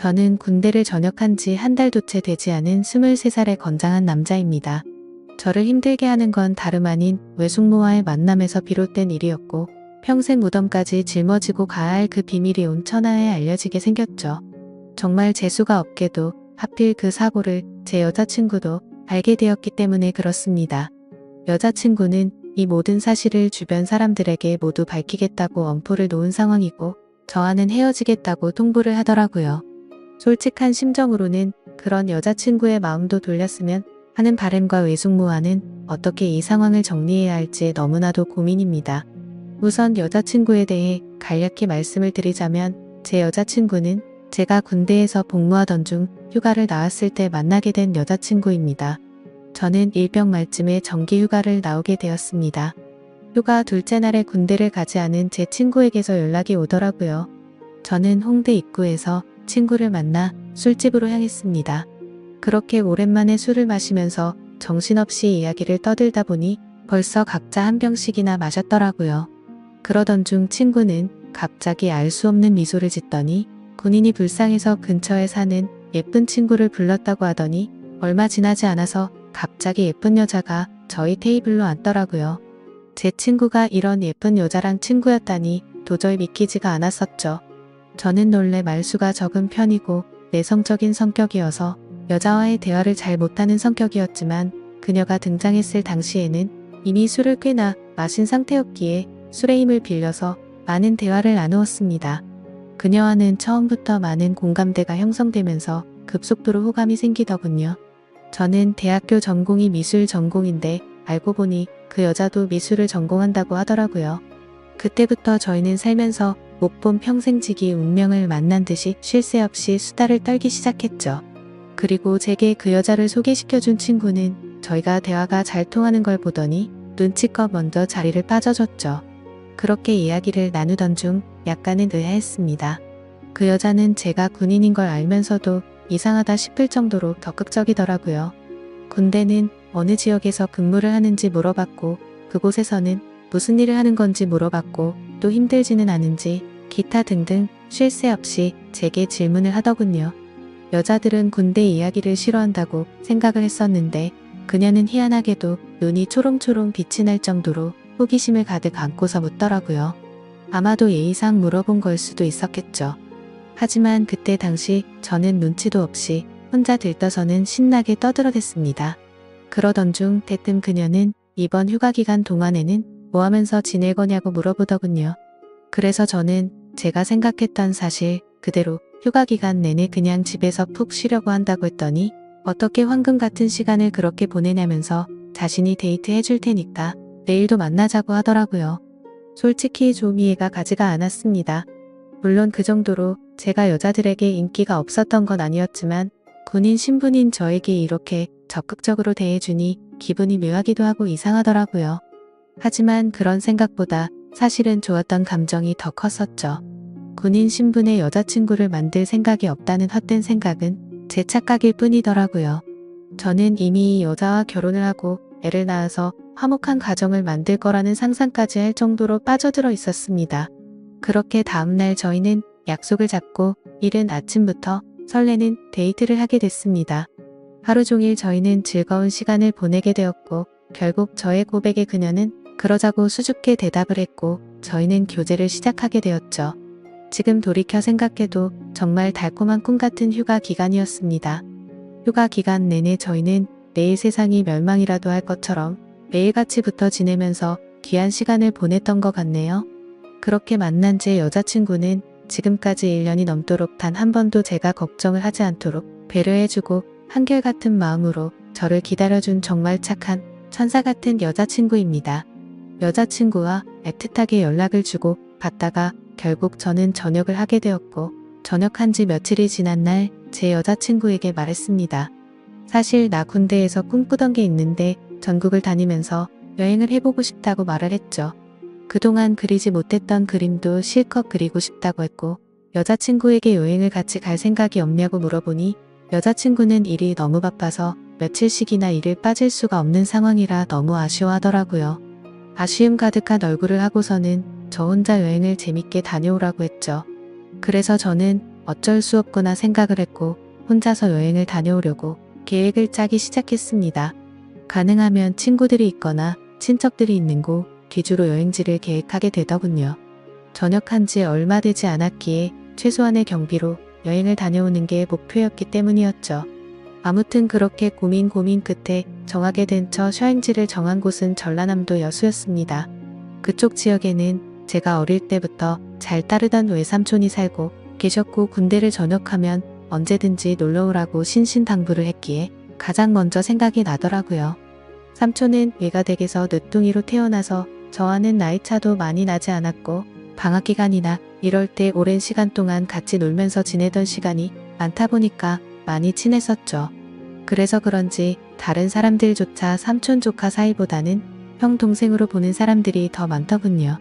저는 군대를 전역한 지 한 달도 채 되지 않은 23살의 건장한 남자입니다. 저를 힘들게 하는 건 다름 아닌 외숙모와의 만남에서 비롯된 일이었고 평생 무덤까지 짊어지고 가야 할 그 비밀이 온 천하에 알려지게 생겼죠. 정말 재수가 없게도 하필 그 사고를 제 여자친구도 알게 되었기 때문에 그렇습니다. 여자친구는 이 모든 사실을 주변 사람들에게 모두 밝히겠다고 엄포를 놓은 상황이고 저와는 헤어지겠다고 통보를 하더라고요. 솔직한 심정으로는 그런 여자친구의 마음도 돌렸으면 하는 바람과 외숙모와는 어떻게 이 상황을 정리해야 할지 너무나도 고민입니다. 우선 여자친구에 대해 간략히 말씀을 드리자면 제 여자친구는 제가 군대에서 복무하던 중 휴가를 나왔을 때 만나게 된 여자친구입니다. 저는 일병 말쯤에 정기 휴가를 나오게 되었습니다. 휴가 둘째 날에 군대를 가지 않은 제 친구에게서 연락이 오더라고요. 저는 홍대 입구에서 친구를 만나 술집으로 향했습니다. 그렇게 오랜만에 술을 마시면서 정신없이 이야기를 떠들다 보니 벌써 각자 한 병씩이나 마셨더라고요. 그러던 중 친구는 갑자기 알 수 없는 미소를 짓더니 군인이 불쌍해서 근처에 사는 예쁜 친구를 불렀다고 하더니 얼마 지나지 않아서 갑자기 예쁜 여자가 저희 테이블로 앉더라고요. 제 친구가 이런 예쁜 여자랑 친구였다니 도저히 믿기지가 않았었죠. 저는 원래 말수가 적은 편이고 내성적인 성격이어서 여자와의 대화를 잘 못하는 성격이었지만 그녀가 등장했을 당시에는 이미 술을 꽤나 마신 상태였기에 술의 힘을 빌려서 많은 대화를 나누었습니다. 그녀와는 처음부터 많은 공감대가 형성되면서 급속도로 호감이 생기더군요. 저는 대학교 전공이 미술 전공인데 알고 보니 그 여자도 미술을 전공한다고 하더라고요. 그때부터 저희는 살면서 못 본 평생지기 운명을 만난 듯이 쉴 새 없이 수다를 떨기 시작했죠. 그리고 제게 그 여자를 소개시켜준 친구는 저희가 대화가 잘 통하는 걸 보더니 눈치껏 먼저 자리를 빠져줬죠. 그렇게 이야기를 나누던 중 약간은 의아했습니다. 그 여자는 제가 군인인 걸 알면서도 이상하다 싶을 정도로 적극적이더라고요. 군대는 어느 지역에서 근무를 하는지 물어봤고 그곳에서는 무슨 일을 하는 건지 물어봤고 또 힘들지는 않은지 기타 등등 쉴 새 없이 제게 질문을 하더군요. 여자들은 군대 이야기를 싫어한다고 생각을 했었는데 그녀는 희한하게도 눈이 초롱초롱 빛이 날 정도로 호기심을 가득 안고서 묻더라고요. 아마도 예의상 물어본 걸 수도 있었겠죠. 하지만 그때 당시 저는 눈치도 없이 혼자 들떠서는 신나게 떠들어댔습니다. 그러던 중 대뜸 그녀는 이번 휴가 기간 동안에는 뭐 하면서 지낼 거냐고 물어보더군요. 그래서 저는 제가 생각했던 사실 그대로 휴가 기간 내내 그냥 집에서 푹 쉬려고 한다고 했더니 어떻게 황금 같은 시간을 그렇게 보내냐면서 자신이 데이트 해줄 테니까 내일도 만나자고 하더라고요. 솔직히 좀 이해가 가지가 않았습니다. 물론 그 정도로 제가 여자들에게 인기가 없었던 건 아니었지만 군인 신분인 저에게 이렇게 적극적으로 대해주니 기분이 묘하기도 하고 이상하더라고요. 하지만 그런 생각보다 사실은 좋았던 감정이 더 컸었죠. 군인 신분의 여자친구를 만들 생각이 없다는 헛된 생각은 제 착각일 뿐이더라고요. 저는 이미 이 여자와 결혼을 하고 애를 낳아서 화목한 가정을 만들 거라는 상상까지 할 정도로 빠져들어 있었습니다. 그렇게 다음날 저희는 약속을 잡고 이른 아침부터 설레는 데이트를 하게 됐습니다. 하루 종일 저희는 즐거운 시간을 보내게 되었고 결국 저의 고백에 그녀는 그러자고 수줍게 대답을 했고 저희는 교제를 시작하게 되었죠. 지금 돌이켜 생각해도 정말 달콤한 꿈 같은 휴가 기간이었습니다. 휴가 기간 내내 저희는 내일 세상이 멸망이라도 할 것처럼 매일같이 붙어 지내면서 귀한 시간을 보냈던 것 같네요. 그렇게 만난 제 여자친구는 지금까지 1년이 넘도록 단 한 번도 제가 걱정을 하지 않도록 배려해주고 한결같은 마음으로 저를 기다려준 정말 착한 천사 같은 여자친구입니다. 여자친구와 애틋하게 연락을 주고 받다가 결국 저는 전역을 하게 되었고 전역한 지 며칠이 지난 날 제 여자친구에게 말했습니다. 사실 나 군대에서 꿈꾸던 게 있는데 전국을 다니면서 여행을 해보고 싶다고 말을 했죠. 그동안 그리지 못했던 그림도 실컷 그리고 싶다고 했고 여자친구에게 여행을 같이 갈 생각이 없냐고 물어보니 여자친구는 일이 너무 바빠서 며칠씩이나 일을 빠질 수가 없는 상황이라 너무 아쉬워하더라고요. 아쉬움 가득한 얼굴을 하고서는 저 혼자 여행을 재밌게 다녀오라고 했죠. 그래서 저는 어쩔 수 없구나 생각을 했고 혼자서 여행을 다녀오려고 계획을 짜기 시작했습니다. 가능하면 친구들이 있거나 친척들이 있는 곳 위주로 여행지를 계획하게 되더군요. 전역한 지 얼마 되지 않았기에 최소한의 경비로 여행을 다녀오는 게 목표였기 때문이었죠. 아무튼 그렇게 고민 끝에 정하게 된 첫 여행지를 정한 곳은 전라남도 여수였습니다. 그쪽 지역에는 제가 어릴 때부터 잘 따르던 외삼촌이 살고 계셨고 군대를 전역하면 언제든지 놀러오라고 신신당부를 했기에 가장 먼저 생각이 나더라고요. 삼촌은 외가댁에서 늦둥이로 태어나서 저와는 나이차도 많이 나지 않았고 방학 기간이나 이럴 때 오랜 시간 동안 같이 놀면서 지내던 시간이 많다 보니까 많이 친했었죠. 그래서 그런지 다른 사람들조차 삼촌 조카 사이보다는 형 동생으로 보는 사람들이 더 많더군요.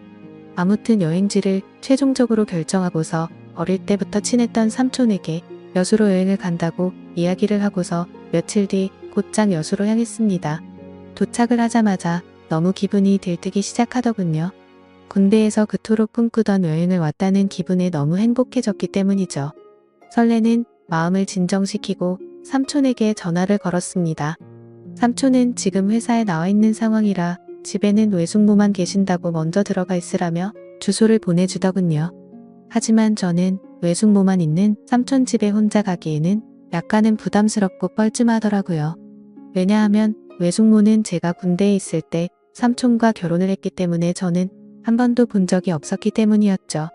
아무튼 여행지를 최종적으로 결정하고서 어릴 때부터 친했던 삼촌에게 여수로 여행을 간다고 이야기를 하고서 며칠 뒤 곧장 여수로 향했습니다. 도착을 하자마자 너무 기분이 들뜨기 시작하더군요. 군대에서 그토록 꿈꾸던 여행을 왔다는 기분에 너무 행복해졌기 때문이죠. 설레는 마음을 진정시키고 삼촌에게 전화를 걸었습니다. 삼촌은 지금 회사에 나와 있는 상황이라 집에는 외숙모만 계신다고 먼저 들어가 있으라며 주소를 보내주더군요. 하지만 저는 외숙모만 있는 삼촌 집에 혼자 가기에는 약간은 부담스럽고 뻘쭘하더라고요. 왜냐하면 외숙모는 제가 군대에 있을 때 삼촌과 결혼을 했기 때문에 저는 한 번도 본 적이 없었기 때문이었죠.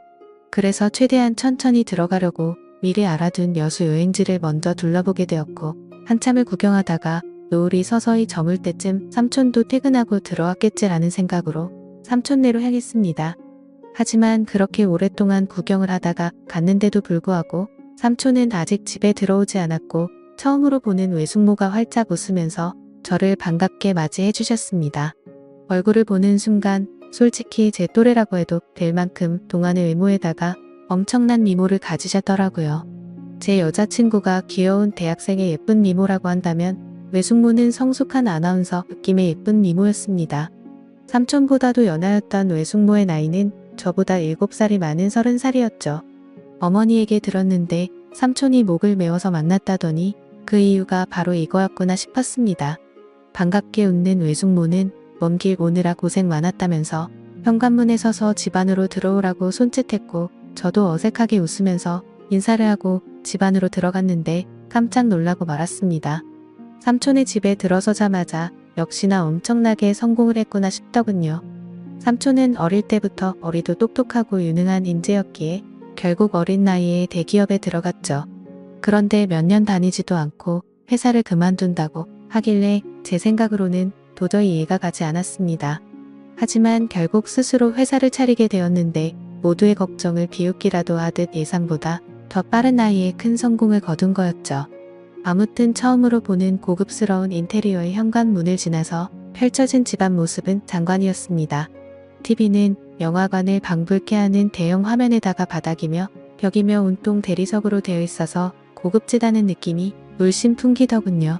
그래서 최대한 천천히 들어가려고 미리 알아둔 여수 여행지를 먼저 둘러보게 되었고 한참을 구경하다가 노을이 서서히 저물 때쯤 삼촌도 퇴근하고 들어왔겠지라는 생각으로 삼촌네로 향했습니다. 하지만 그렇게 오랫동안 구경을 하다가 갔는데도 불구하고 삼촌은 아직 집에 들어오지 않았고 처음으로 보는 외숙모가 활짝 웃으면서 저를 반갑게 맞이해 주셨습니다. 얼굴을 보는 순간 솔직히 제 또래라고 해도 될 만큼 동안의 외모에다가 엄청난 미모를 가지셨더라고요. 제 여자친구가 귀여운 대학생의 예쁜 미모라고 한다면 외숙모는 성숙한 아나운서 느낌의 예쁜 미모였습니다. 삼촌보다도 연하였던 외숙모의 나이는 저보다 7살이 많은 30살이었죠. 어머니에게 들었는데 삼촌이 목을 메워서 만났다더니 그 이유가 바로 이거였구나 싶었습니다. 반갑게 웃는 외숙모는 먼 길 오느라 고생 많았다면서 현관문에 서서 집 안으로 들어오라고 손짓했고 저도 어색하게 웃으면서 인사를 하고 집 안으로 들어갔는데 깜짝 놀라고 말았습니다. 삼촌의 집에 들어서자마자 역시나 엄청나게 성공을 했구나 싶더군요. 삼촌은 어릴 때부터 어리도 똑똑하고 유능한 인재였기에 결국 어린 나이에 대기업에 들어갔죠. 그런데 몇 년 다니지도 않고 회사를 그만둔다고 하길래 제 생각으로는 도저히 이해가 가지 않았습니다. 하지만 결국 스스로 회사를 차리게 되었는데 모두의 걱정을 비웃기라도 하듯 예상보다 더 빠른 나이에 큰 성공을 거둔 거였죠. 아무튼 처음으로 보는 고급스러운 인테리어의 현관문을 지나서 펼쳐진 집안 모습은 장관이었습니다. TV는 영화관을 방불케 하는 대형 화면에다가 바닥이며 벽이며 온통 대리석으로 되어 있어서 고급지다는 느낌이 물씬 풍기더군요.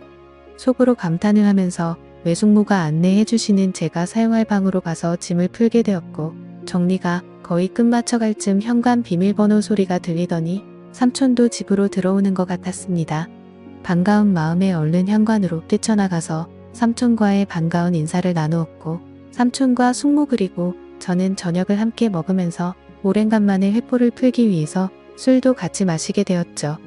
속으로 감탄을 하면서 외숙모가 안내해 주시는 제가 사용할 방으로 가서 짐을 풀게 되었고 정리가 거의 끝마쳐갈 쯤 현관 비밀번호 소리가 들리더니 삼촌도 집으로 들어오는 것 같았습니다. 반가운 마음에 얼른 현관으로 뛰쳐나가서 삼촌과의 반가운 인사를 나누었고 삼촌과 숙모 그리고 저는 저녁을 함께 먹으면서 오랜간만에 회포를 풀기 위해서 술도 같이 마시게 되었죠.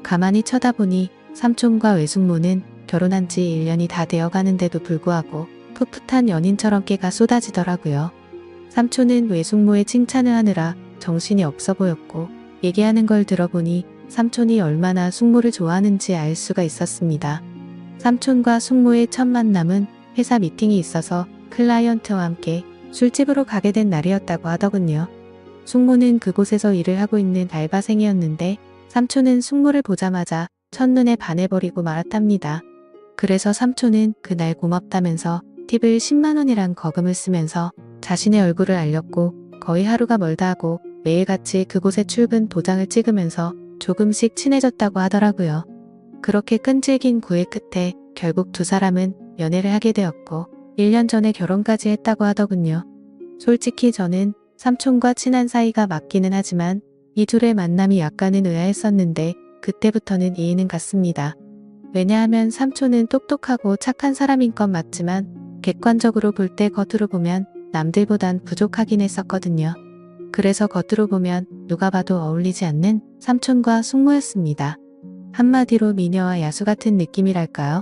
가만히 쳐다보니 삼촌과 외숙모는 결혼한 지 1년이 다 되어 가는데도 불구하고 풋풋한 연인처럼 깨가 쏟아지더라고요. 삼촌은 외숙모의 칭찬을 하느라 정신이 없어 보였고 얘기하는 걸 들어보니 삼촌이 얼마나 숙모를 좋아하는지 알 수가 있었습니다. 삼촌과 숙모의 첫 만남은 회사 미팅이 있어서 클라이언트와 함께 술집으로 가게 된 날이었다고 하더군요. 숙모는 그곳에서 일을 하고 있는 알바생이었는데 삼촌은 숙모를 보자마자 첫눈에 반해버리고 말았답니다. 그래서 삼촌은 그날 고맙다면서 팁을 10만원이란 거금을 쓰면서 자신의 얼굴을 알렸고 거의 하루가 멀다 하고 매일같이 그곳에 출근 도장을 찍으면서 조금씩 친해졌다고 하더라고요. 그렇게 끈질긴 구애 끝에 결국 두 사람은 연애를 하게 되었고 1년 전에 결혼까지 했다고 하더군요. 솔직히 저는 삼촌과 친한 사이가 맞기는 하지만 이 둘의 만남이 약간은 의아했었는데 그때부터는 이해는 갔습니다. 왜냐하면 삼촌은 똑똑하고 착한 사람인 건 맞지만 객관적으로 볼 때 겉으로 보면 남들보단 부족하긴 했었거든요. 그래서 겉으로 보면 누가 봐도 어울리지 않는 삼촌과 숙모였습니다. 한마디로 미녀와 야수 같은 느낌이랄까요?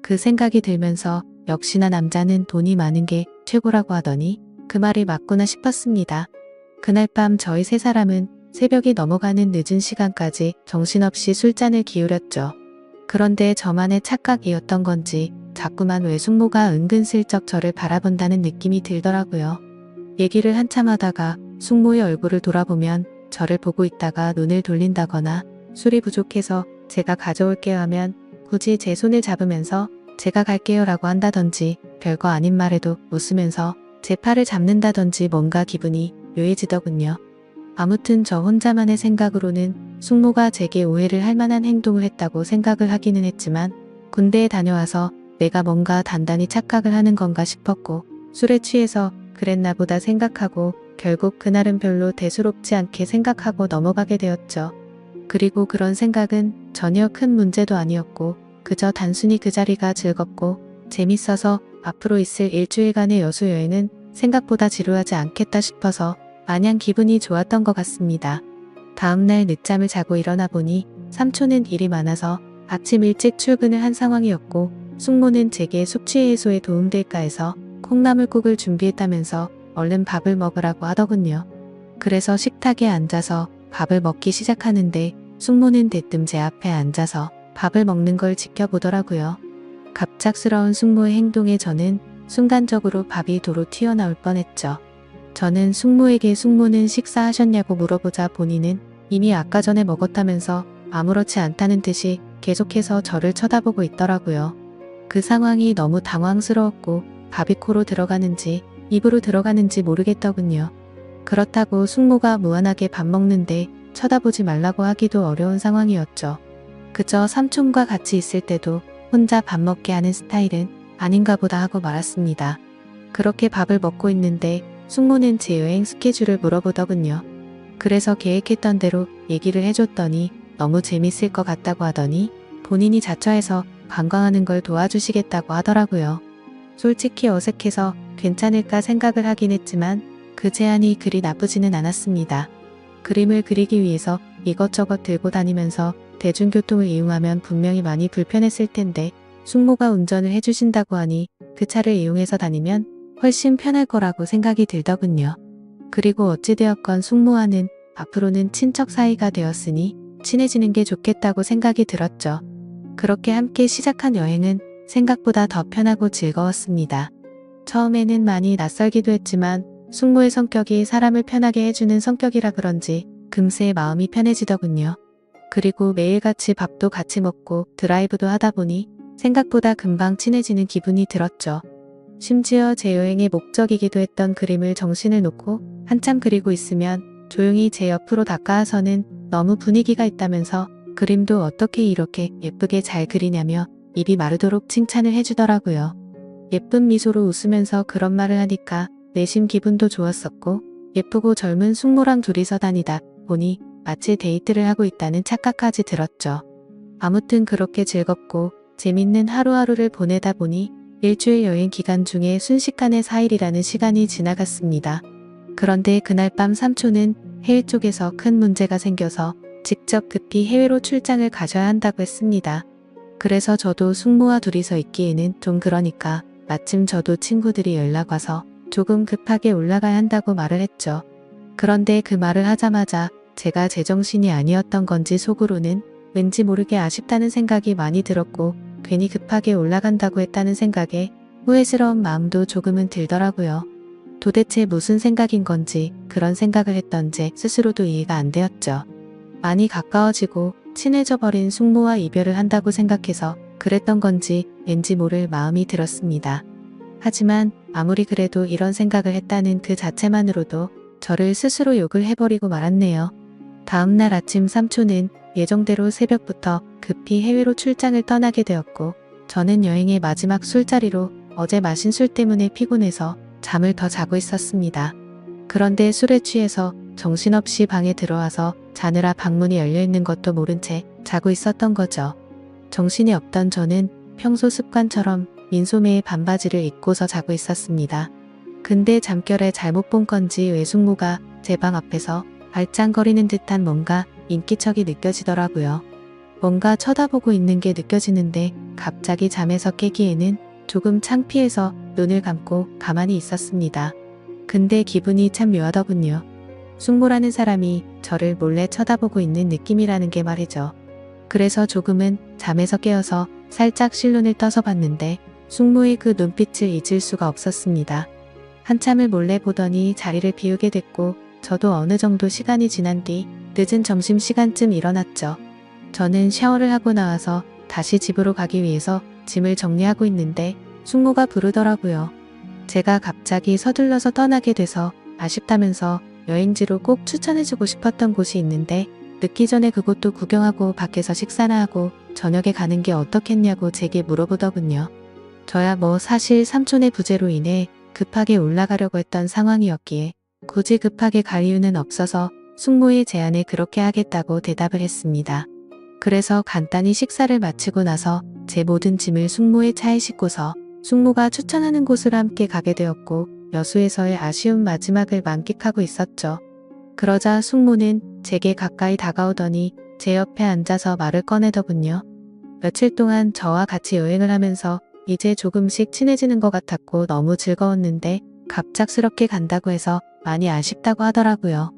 그 생각이 들면서 역시나 남자는 돈이 많은 게 최고라고 하더니 그 말이 맞구나 싶었습니다. 그날 밤 저희 세 사람은 새벽이 넘어가는 늦은 시간까지 정신없이 술잔을 기울였죠. 그런데 저만의 착각이었던 건지 자꾸만 외숙모가 은근슬쩍 저를 바라본다는 느낌이 들더라고요. 얘기를 한참 하다가 숙모의 얼굴을 돌아보면 저를 보고 있다가 눈을 돌린다거나 술이 부족해서 제가 가져올게요 하면 굳이 제 손을 잡으면서 제가 갈게요 라고 한다든지 별거 아닌 말에도 웃으면서 제 팔을 잡는다든지 뭔가 기분이 묘해지더군요. 아무튼 저 혼자만의 생각으로는 숙모가 제게 오해를 할 만한 행동을 했다고 생각을 하기는 했지만 군대에 다녀와서 내가 뭔가 단단히 착각을 하는 건가 싶었고 술에 취해서 그랬나 보다 생각하고 결국 그날은 별로 대수롭지 않게 생각하고 넘어가게 되었죠. 그리고 그런 생각은 전혀 큰 문제도 아니었고 그저 단순히 그 자리가 즐겁고 재밌어서 앞으로 있을 일주일간의 여수 여행은 생각보다 지루하지 않겠다 싶어서 마냥 기분이 좋았던 것 같습니다. 다음날 늦잠을 자고 일어나 보니 삼촌은 일이 많아서 아침 일찍 출근을 한 상황이었고 숙모는 제게 숙취 해소에 도움될까 해서 콩나물국을 준비했다면서 얼른 밥을 먹으라고 하더군요. 그래서 식탁에 앉아서 밥을 먹기 시작하는데 숙모는 대뜸 제 앞에 앉아서 밥을 먹는 걸 지켜보더라고요. 갑작스러운 숙모의 행동에 저는 순간적으로 밥이 도로 튀어나올 뻔했죠. 저는 숙모에게 숙모는 식사하셨냐고 물어보자 본인은 이미 아까 전에 먹었다면서 아무렇지 않다는 듯이 계속해서 저를 쳐다보고 있더라고요. 그 상황이 너무 당황스러웠고 밥이 코로 들어가는지 입으로 들어가는지 모르겠더군요. 그렇다고 숙모가 무한하게 밥 먹는데 쳐다보지 말라고 하기도 어려운 상황이었죠. 그저 삼촌과 같이 있을 때도 혼자 밥 먹게 하는 스타일은 아닌가 보다 하고 말았습니다. 그렇게 밥을 먹고 있는데 숙모는 제 여행 스케줄을 물어보더군요. 그래서 계획했던 대로 얘기를 해줬더니 너무 재밌을 것 같다고 하더니 본인이 자처해서 관광하는 걸 도와주시겠다고 하더라고요. 솔직히 어색해서 괜찮을까 생각을 하긴 했지만 그 제안이 그리 나쁘지는 않았습니다. 그림을 그리기 위해서 이것저것 들고 다니면서 대중교통을 이용하면 분명히 많이 불편했을 텐데 숙모가 운전을 해주신다고 하니 그 차를 이용해서 다니면 훨씬 편할 거라고 생각이 들더군요. 그리고 어찌되었건 숙모와는 앞으로는 친척 사이가 되었으니 친해지는 게 좋겠다고 생각이 들었죠. 그렇게 함께 시작한 여행은 생각보다 더 편하고 즐거웠습니다. 처음에는 많이 낯설기도 했지만 숙모의 성격이 사람을 편하게 해주는 성격이라 그런지 금세 마음이 편해지더군요. 그리고 매일같이 밥도 같이 먹고 드라이브도 하다 보니 생각보다 금방 친해지는 기분이 들었죠. 심지어 제 여행의 목적이기도 했던 그림을 정신을 놓고 한참 그리고 있으면 조용히 제 옆으로 다가와서는 너무 분위기가 있다면서 그림도 어떻게 이렇게 예쁘게 잘 그리냐며 입이 마르도록 칭찬을 해주더라고요. 예쁜 미소로 웃으면서 그런 말을 하니까 내심 기분도 좋았었고 예쁘고 젊은 숙모랑 둘이서 다니다 보니 마치 데이트를 하고 있다는 착각까지 들었죠. 아무튼 그렇게 즐겁고 재밌는 하루하루를 보내다 보니 일주일 여행 기간 중에 순식간에 4일이라는 시간이 지나갔습니다. 그런데 그날 밤 삼촌은 해외 쪽에서 큰 문제가 생겨서 직접 급히 해외로 출장을 가셔야 한다고 했습니다. 그래서 저도 숙모와 둘이서 있기에는 좀 그러니까 마침 저도 친구들이 연락 와서 조금 급하게 올라가야 한다고 말을 했죠. 그런데 그 말을 하자마자 제가 제정신이 아니었던 건지 속으로는 왠지 모르게 아쉽다는 생각이 많이 들었고 괜히 급하게 올라간다고 했다는 생각에 후회스러운 마음도 조금은 들더라고요. 도대체 무슨 생각인 건지 그런 생각을 했던지 스스로도 이해가 안 되었죠. 많이 가까워지고 친해져 버린 숙모와 이별을 한다고 생각해서 그랬던 건지 왠지 모를 마음이 들었습니다. 하지만 아무리 그래도 이런 생각을 했다는 그 자체만으로도 저를 스스로 욕을 해버리고 말았네요. 다음날 아침 삼촌은 예정대로 새벽부터 급히 해외로 출장을 떠나게 되었고 저는 여행의 마지막 술자리로 어제 마신 술 때문에 피곤해서 잠을 더 자고 있었습니다. 그런데 술에 취해서 정신없이 방에 들어와서 자느라 방문이 열려있는 것도 모른 채 자고 있었던 거죠. 정신이 없던 저는 평소 습관처럼 민소매의 반바지를 입고서 자고 있었습니다. 근데 잠결에 잘못 본 건지 외숙모가 제 방 앞에서 발짱거리는 듯한 뭔가 인기척이 느껴지더라고요. 뭔가 쳐다보고 있는 게 느껴지는데 갑자기 잠에서 깨기에는 조금 창피해서 눈을 감고 가만히 있었습니다. 근데 기분이 참 묘하더군요. 숙모라는 사람이 저를 몰래 쳐다보고 있는 느낌이라는 게 말이죠. 그래서 조금은 잠에서 깨어서 살짝 실눈을 떠서 봤는데 숙모의 그 눈빛을 잊을 수가 없었습니다. 한참을 몰래 보더니 자리를 비우게 됐고 저도 어느 정도 시간이 지난 뒤 늦은 점심시간쯤 일어났죠. 저는 샤워를 하고 나와서 다시 집으로 가기 위해서 짐을 정리하고 있는데 숙모가 부르더라고요. 제가 갑자기 서둘러서 떠나게 돼서 아쉽다면서 여행지로 꼭 추천해주고 싶었던 곳이 있는데 늦기 전에 그곳도 구경하고 밖에서 식사나 하고 저녁에 가는 게 어떻겠냐고 제게 물어보더군요. 저야 뭐 사실 삼촌의 부재로 인해 급하게 올라가려고 했던 상황이었기에 굳이 급하게 갈 이유는 없어서 숙모의 제안에 그렇게 하겠다고 대답을 했습니다. 그래서 간단히 식사를 마치고 나서 제 모든 짐을 숙모의 차에 싣고서 숙모가 추천하는 곳으로 함께 가게 되었고 여수에서의 아쉬운 마지막을 만끽하고 있었죠. 그러자 숙모는 제게 가까이 다가오더니 제 옆에 앉아서 말을 꺼내더군요. 며칠 동안 저와 같이 여행을 하면서 이제 조금씩 친해지는 것 같았고 너무 즐거웠는데 갑작스럽게 간다고 해서 많이 아쉽다고 하더라고요.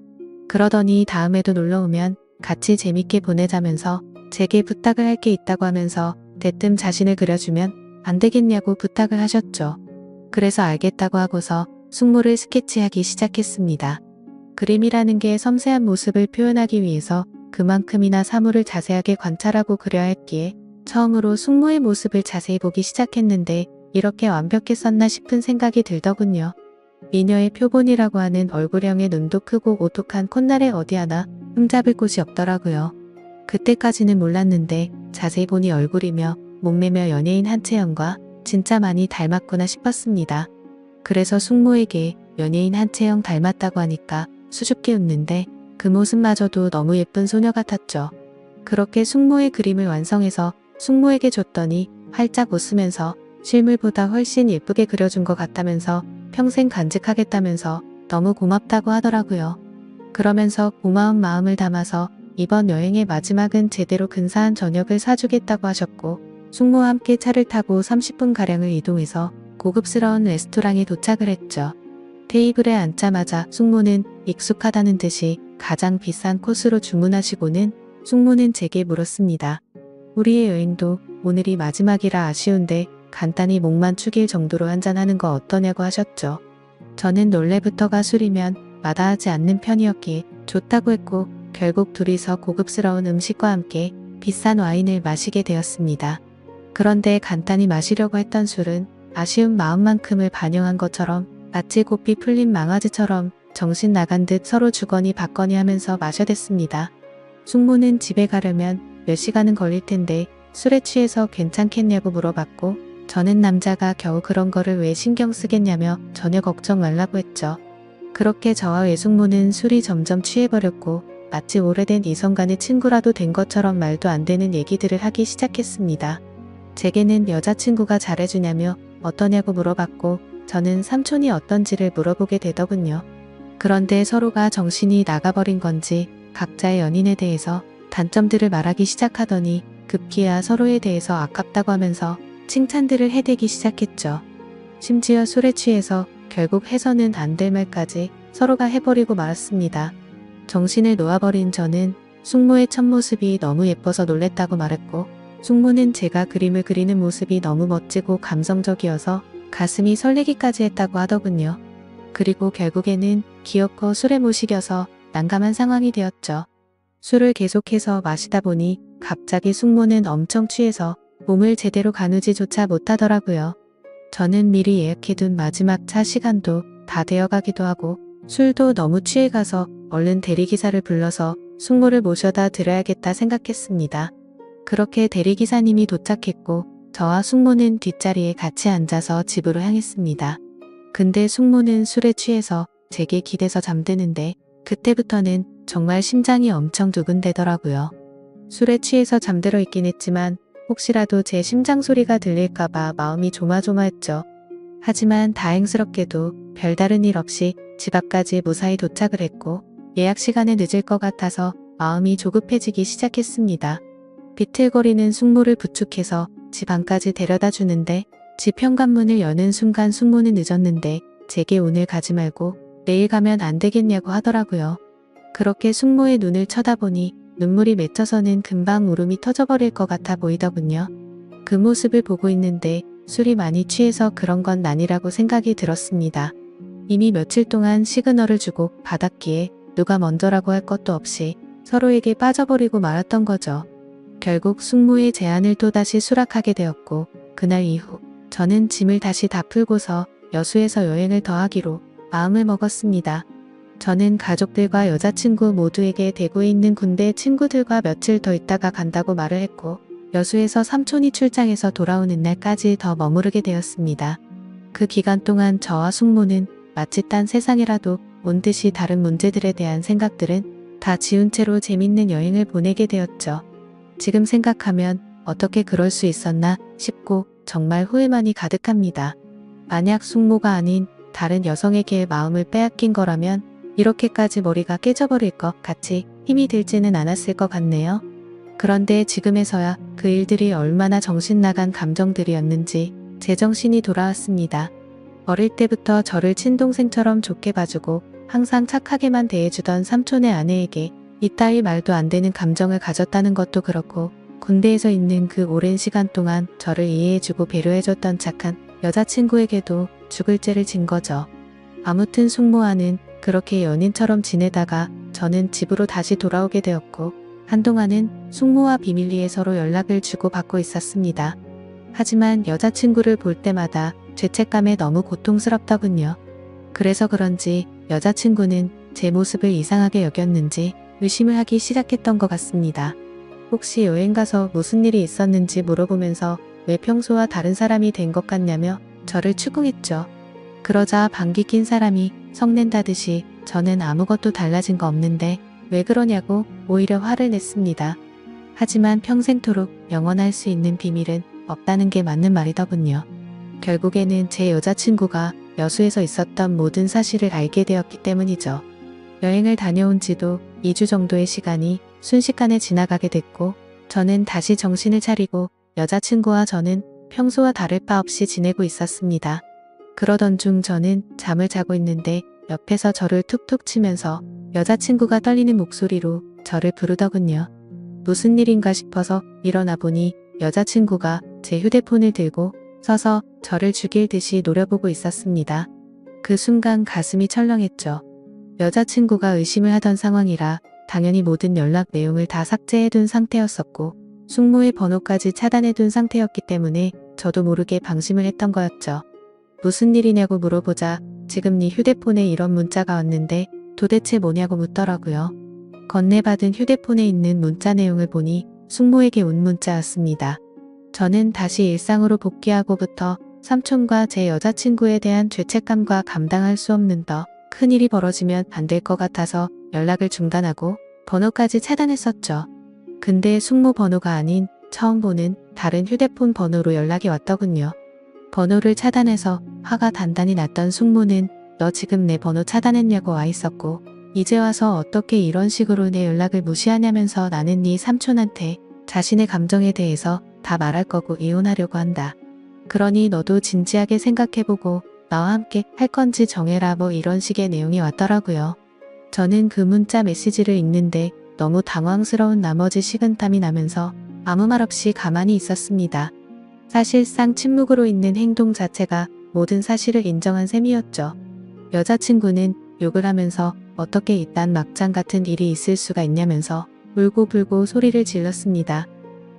그러더니 다음에도 놀러오면 같이 재밌게 보내자면서 제게 부탁을 할 게 있다고 하면서 대뜸 자신을 그려주면 안 되겠냐고 부탁을 하셨죠. 그래서 알겠다고 하고서 숙모를 스케치하기 시작했습니다. 그림이라는 게 섬세한 모습을 표현하기 위해서 그만큼이나 사물을 자세하게 관찰하고 그려야 했기에 처음으로 숙모의 모습을 자세히 보기 시작했는데 이렇게 완벽했었나 싶은 생각이 들더군요. 미녀의 표본이라고 하는 얼굴형의 눈도 크고 오똑한 콧날에 어디 하나 흠잡을 곳이 없더라고요. 그때까지는 몰랐는데 자세히 보니 얼굴이며 몸매며 연예인 한채영과 진짜 많이 닮았구나 싶었습니다. 그래서 숙모에게 연예인 한채영 닮았다고 하니까 수줍게 웃는데 그 모습마저도 너무 예쁜 소녀 같았죠. 그렇게 숙모의 그림을 완성해서 숙모에게 줬더니 활짝 웃으면서 실물보다 훨씬 예쁘게 그려준 것 같다면서 평생 간직하겠다면서 너무 고맙다고 하더라고요. 그러면서 고마운 마음을 담아서 이번 여행의 마지막은 제대로 근사한 저녁을 사주겠다고 하셨고 숙모와 함께 차를 타고 30분가량을 이동해서 고급스러운 레스토랑에 도착을 했죠. 테이블에 앉자마자 숙모는 익숙하다는 듯이 가장 비싼 코스로 주문하시고는 숙모는 제게 물었습니다. 우리의 여행도 오늘이 마지막이라 아쉬운데 간단히 목만 축일 정도로 한잔하는 거 어떠냐고 하셨죠. 저는 논래부터가 술이면 마다하지 않는 편이었기에 좋다고 했고 결국 둘이서 고급스러운 음식과 함께 비싼 와인을 마시게 되었습니다. 그런데 간단히 마시려고 했던 술은 아쉬운 마음만큼을 반영한 것처럼 마치 고삐 풀린 망아지처럼 정신 나간 듯 서로 주거니 받거니 하면서 마셔댔습니다. 숙모는 집에 가려면 몇 시간은 걸릴 텐데 술에 취해서 괜찮겠냐고 물어봤고 저는 남자가 겨우 그런 거를 왜 신경 쓰겠냐며 전혀 걱정 말라고 했죠. 그렇게 저와 외숙모는 술이 점점 취해버렸고 마치 오래된 이성 간의 친구라도 된 것처럼 말도 안 되는 얘기들을 하기 시작했습니다. 제게는 여자친구가 잘해주냐며 어떠냐고 물어봤고 저는 삼촌이 어떤지를 물어보게 되더군요. 그런데 서로가 정신이 나가버린 건지 각자의 연인에 대해서 단점들을 말하기 시작하더니 급기야 서로에 대해서 아깝다고 하면서 칭찬들을 해대기 시작했죠. 심지어 술에 취해서 결국 해서는 안 될 말까지 서로가 해버리고 말았습니다. 정신을 놓아버린 저는 숙모의 첫 모습이 너무 예뻐서 놀랬다고 말했고 숙모는 제가 그림을 그리는 모습이 너무 멋지고 감성적이어서 가슴이 설레기까지 했다고 하더군요. 그리고 결국에는 기어코 술에 못 이겨서 난감한 상황이 되었죠. 술을 계속해서 마시다 보니 갑자기 숙모는 엄청 취해서 몸을 제대로 가누지조차 못하더라고요. 저는 미리 예약해둔 마지막 차 시간도 다 되어가기도 하고 술도 너무 취해가서 얼른 대리기사를 불러서 숙모를 모셔다 드려야겠다 생각했습니다. 그렇게 대리기사님이 도착했고 저와 숙모는 뒷자리에 같이 앉아서 집으로 향했습니다. 근데 숙모는 술에 취해서 제게 기대서 잠드는데 그때부터는 정말 심장이 엄청 두근대더라고요. 술에 취해서 잠들어 있긴 했지만 혹시라도 제 심장 소리가 들릴까봐 마음이 조마조마했죠. 하지만 다행스럽게도 별다른 일 없이 집 앞까지 무사히 도착을 했고 예약 시간에 늦을 것 같아서 마음이 조급해지기 시작했습니다. 비틀거리는 숙모를 부축해서 집 안까지 데려다 주는데 집 현관문을 여는 순간 숙모는 늦었는데 제게 오늘 가지 말고 내일 가면 안 되겠냐고 하더라고요. 그렇게 숙모의 눈을 쳐다보니 눈물이 맺혀서는 금방 울음이 터져버릴 것 같아 보이더군요. 그 모습을 보고 있는데 술이 많이 취해서 그런 건 아니라고 생각이 들었습니다. 이미 며칠 동안 시그널을 주고 받았기에 누가 먼저라고 할 것도 없이 서로에게 빠져버리고 말았던 거죠. 결국 숙모의 제안을 또다시 수락하게 되었고 그날 이후 저는 짐을 다시 다 풀고서 여수에서 여행을 더 하기로 마음을 먹었습니다. 저는 가족들과 여자친구 모두에게 대구에 있는 군대 친구들과 며칠 더 있다가 간다고 말을 했고 여수에서 삼촌이 출장해서 돌아오는 날까지 더 머무르게 되었습니다. 그 기간 동안 저와 숙모는 마치 딴 세상이라도 온 듯이 다른 문제들에 대한 생각들은 다 지운 채로 재밌는 여행을 보내게 되었죠. 지금 생각하면 어떻게 그럴 수 있었나 싶고 정말 후회만이 가득합니다. 만약 숙모가 아닌 다른 여성에게 마음을 빼앗긴 거라면 이렇게까지 머리가 깨져버릴 것 같이 힘이 들지는 않았을 것 같네요. 그런데 지금에서야 그 일들이 얼마나 정신나간 감정들이었는지 제정신이 돌아왔습니다. 어릴 때부터 저를 친동생처럼 좋게 봐주고 항상 착하게만 대해주던 삼촌의 아내에게 이따위 말도 안 되는 감정을 가졌다는 것도 그렇고 군대에서 있는 그 오랜 시간 동안 저를 이해해주고 배려해줬던 착한 여자친구에게도 죽을 죄를 진 거죠. 아무튼 숙모와는 그렇게 연인처럼 지내다가 저는 집으로 다시 돌아오게 되었고 한동안은 숙모와 비밀리에 서로 연락을 주고받고 있었습니다. 하지만 여자친구를 볼 때마다 죄책감에 너무 고통스럽더군요. 그래서 그런지 여자친구는 제 모습을 이상하게 여겼는지 의심을 하기 시작했던 것 같습니다. 혹시 여행 가서 무슨 일이 있었는지 물어보면서 왜 평소와 다른 사람이 된 것 같냐며 저를 추궁했죠. 그러자 방귀 낀 사람이 성낸다듯이 저는 아무것도 달라진 거 없는데 왜 그러냐고 오히려 화를 냈습니다. 하지만 평생토록 영원할 수 있는 비밀은 없다는 게 맞는 말이더군요. 결국에는 제 여자친구가 여수에서 있었던 모든 사실을 알게 되었기 때문이죠. 여행을 다녀온 지도 2주 정도의 시간이 순식간에 지나가게 됐고 저는 다시 정신을 차리고 여자친구와 저는 평소와 다를 바 없이 지내고 있었습니다. 그러던 중 저는 잠을 자고 있는데 옆에서 저를 툭툭 치면서 여자친구가 떨리는 목소리로 저를 부르더군요. 무슨 일인가 싶어서 일어나 보니 여자친구가 제 휴대폰을 들고 서서 저를 죽일 듯이 노려보고 있었습니다. 그 순간 가슴이 철렁했죠. 여자친구가 의심을 하던 상황이라 당연히 모든 연락 내용을 다 삭제해둔 상태였었고 숙모의 번호까지 차단해둔 상태였기 때문에 저도 모르게 방심을 했던 거였죠. 무슨 일이냐고 물어보자 지금 네 휴대폰에 이런 문자가 왔는데 도대체 뭐냐고 묻더라고요. 건네받은 휴대폰에 있는 문자 내용을 보니 숙모에게 온 문자였습니다. 저는 다시 일상으로 복귀하고부터 삼촌과 제 여자친구에 대한 죄책감과 감당할 수 없는 더 큰 일이 벌어지면 안 될 것 같아서 연락을 중단하고 번호까지 차단했었죠. 근데 숙모 번호가 아닌 처음 보는 다른 휴대폰 번호로 연락이 왔더군요. 번호를 차단해서 화가 단단히 났던 숙모는 너 지금 내 번호 차단했냐고 와 있었고 이제 와서 어떻게 이런 식으로 내 연락을 무시하냐면서 나는 네 삼촌한테 자신의 감정에 대해서 다 말할 거고 이혼하려고 한다. 그러니 너도 진지하게 생각해보고 나와 함께 할 건지 정해라 뭐 이런 식의 내용이 왔더라고요. 저는 그 문자 메시지를 읽는데 너무 당황스러운 나머지 식은땀이 나면서 아무 말 없이 가만히 있었습니다. 사실상 침묵으로 있는 행동 자체가 모든 사실을 인정한 셈이었죠. 여자친구는 욕을 하면서 어떻게 이딴 막장 같은 일이 있을 수가 있냐면서 울고불고 소리를 질렀습니다.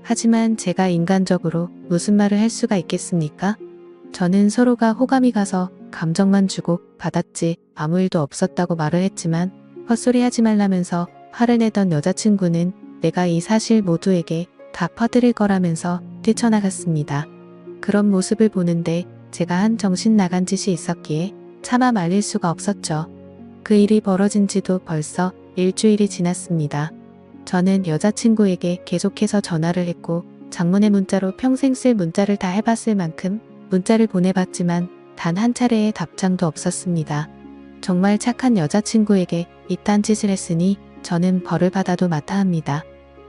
하지만 제가 인간적으로 무슨 말을 할 수가 있겠습니까? 저는 서로가 호감이 가서 감정만 주고 받았지 아무 일도 없었다고 말을 했지만 헛소리 하지 말라면서 화를 내던 여자친구는 내가 이 사실 모두에게 다 퍼뜨릴 거라면서 뛰쳐나갔습니다. 그런 모습을 보는데 제가 한 정신 나간 짓이 있었기에 차마 말릴 수가 없었죠. 그 일이 벌어진 지도 벌써 일주일이 지났습니다. 저는 여자친구에게 계속해서 전화를 했고 장문의 문자로 평생 쓸 문자를 다 해봤을 만큼 문자를 보내봤지만 단 한 차례의 답장도 없었습니다. 정말 착한 여자친구에게 이딴 짓을 했으니 저는 벌을 받아도 마땅합니다.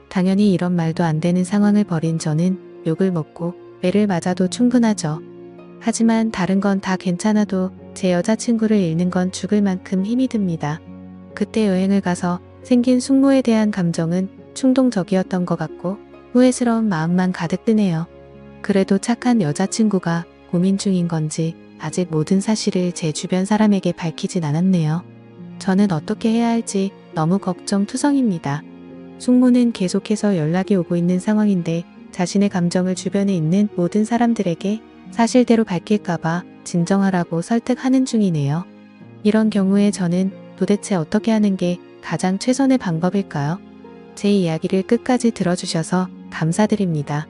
당연히 이런 말도 안 되는 상황을 벌인 저는 욕을 먹고 매를 맞아도 충분하죠. 하지만 다른 건 다 괜찮아도 제 여자친구를 잃는 건 죽을 만큼 힘이 듭니다. 그때 여행을 가서 생긴 숙모에 대한 감정은 충동적이었던 것 같고 후회스러운 마음만 가득 드네요. 그래도 착한 여자친구가 고민 중인 건지 아직 모든 사실을 제 주변 사람에게 밝히진 않았네요. 저는 어떻게 해야 할지 너무 걱정투성입니다. 숙모는 계속해서 연락이 오고 있는 상황인데 자신의 감정을 주변에 있는 모든 사람들에게 사실대로 밝힐까봐 진정하라고 설득하는 중이네요. 이런 경우에 저는 도대체 어떻게 하는 게 가장 최선의 방법일까요? 제 이야기를 끝까지 들어주셔서 감사드립니다.